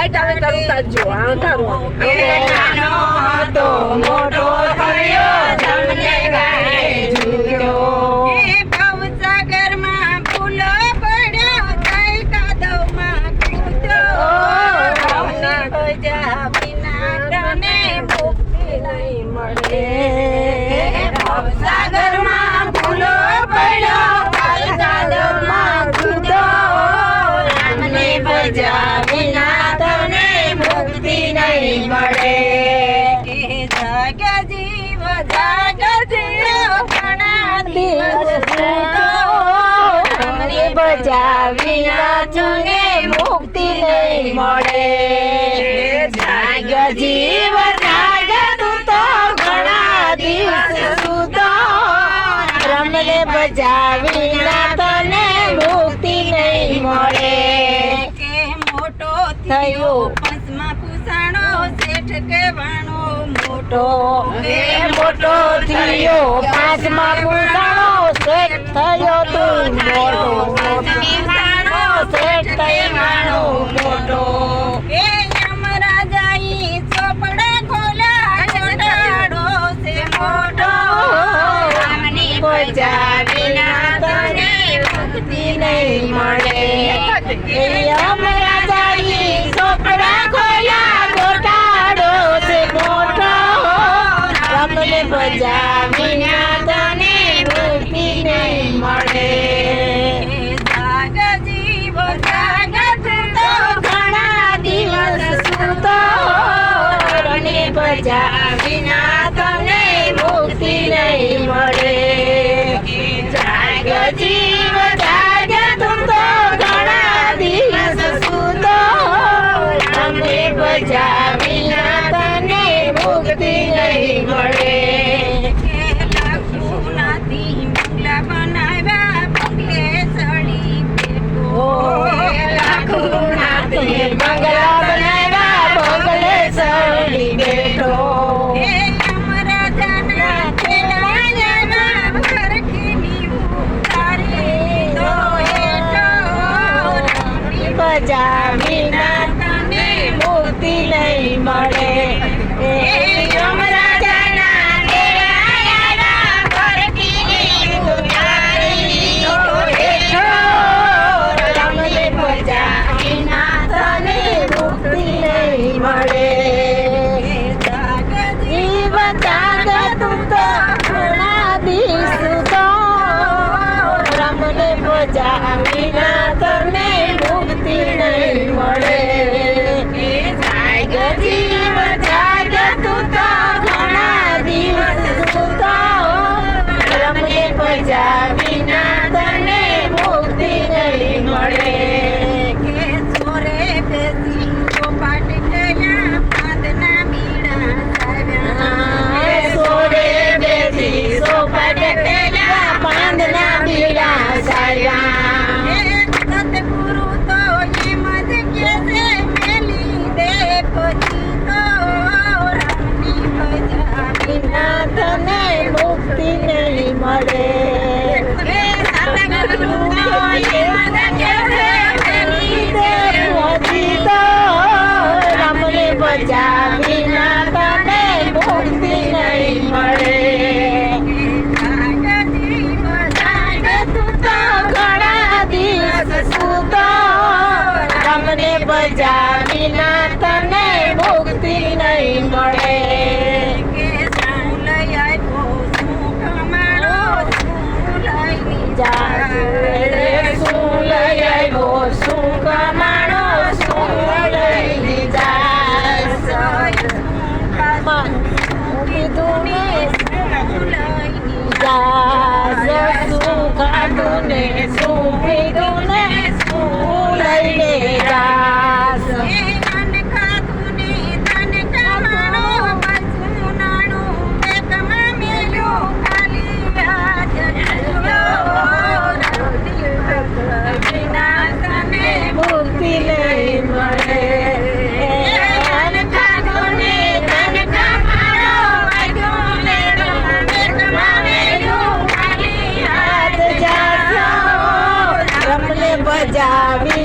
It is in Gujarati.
લાઈટ આવે તારું તાજો અંધારું નાનો હતો મોટો થયો તમને ગાડે ઝૂલ્યો ભવસાગરમાં ફૂલો પડ્યો કઈ કાદવમાં કૂદ્યો તમને ભજા વિના તને મુક્તિ નહીં મળે ભવસાગરમાં ફૂલો પડ્યો કઈ કાદવમાં કૂદ્યો રામને ભજા વિના તને મુક્તિ નહીં મળે જાગ જીવ ઘણા દિવસ રામને ભજા વિના તને મુક્તિ નહીં મળે જાગ જીવ જાગ તું તો ઘણા દિવસ સૂતો રામને ભજા વિના તને મુક્તિ નહીં મળે કે મોટો થયો પંચમાં પૂસાણો શેઠ કહેવાનો મોટો મોટો થયો પાંચમા પૂજાણો શેઠ થયો તું મોટો શેઠ કહેવાનો મોટો એ યમરાજાઈ ચોપડા ખોલ્યા ચડાડો છે મોટો રામની ભજા વિના તને મુક્તિ નહીં મળે યમરાજાએ ચોપડા ખોલ્યા ગોટાળો છે મોટો રામને ભજા વિના તને મુક્તિ નહીં મળે જાગ જીવ જાગ તો ઘણા દિવસ સૂતો રામને ભજા વિના તને મુક્તિ નહીં મળે જાગ જીવ જાગ તું તો ઘણા દિવસ સૂતો રામને ભજા વિના તને મુક્તિ નહીં મળે લાખોનાથી બંગલા બનાવ્યા બંગલે ચડી બેઠો લાખોના તે બંગલા બનાવ્યા બંગલે ચડી બેઠો એ યમરાજાના ખેલાયાના ઘરખીની ઉતારી દો હેઠો રામની ભજા વિના તને મુક્તિ નહીં મળે એ યમરાજાના ડેરાયાના ઘરકીની ઉતારી દો હેઠો રામને ભજા વિના તને મુક્તિ નહીં મળે જાગ જીવ જાગ તું તો ઘણા દિવસ તો રામને ભજા વિના તને મુક્તિ નહીં મળે જાગ જીવ જાગ તું તો ઘણા દિવસ સૂતો રામને ભજા વિના તને મુક્તિ નહીં મળે કે ચોરે બેસી ચોપાટ ગયા પાંદના બીડા સાવ્યા સોરે બેસી સોપટ પેલા પાંદના બીડા સાર્યા સતગુરુ તો એમ જ કે છે મેલી દે પછી તો રામની ભજા વિના તને મુક્તિ નહીં મળે સતગુરુ તો એમ જ કે છે મેલી દે પછી તો રામને ભજા વિના તને મુક્તિ નહીં મળે જાગ તું તો ઘણા દિવસ સૂતો રામને ભજા વિના તને મુક્તિ નહીં મળે કે શું લઈ આવ્યો શું કમાડો શું લઈ શું લઈ આવ્યો શું કમાણો શું લઈ કીધું ને શું ખાધું ને શું પીધું ને શું લઈને જાસ મુક્તિ નહીં મળે રમને બજાવી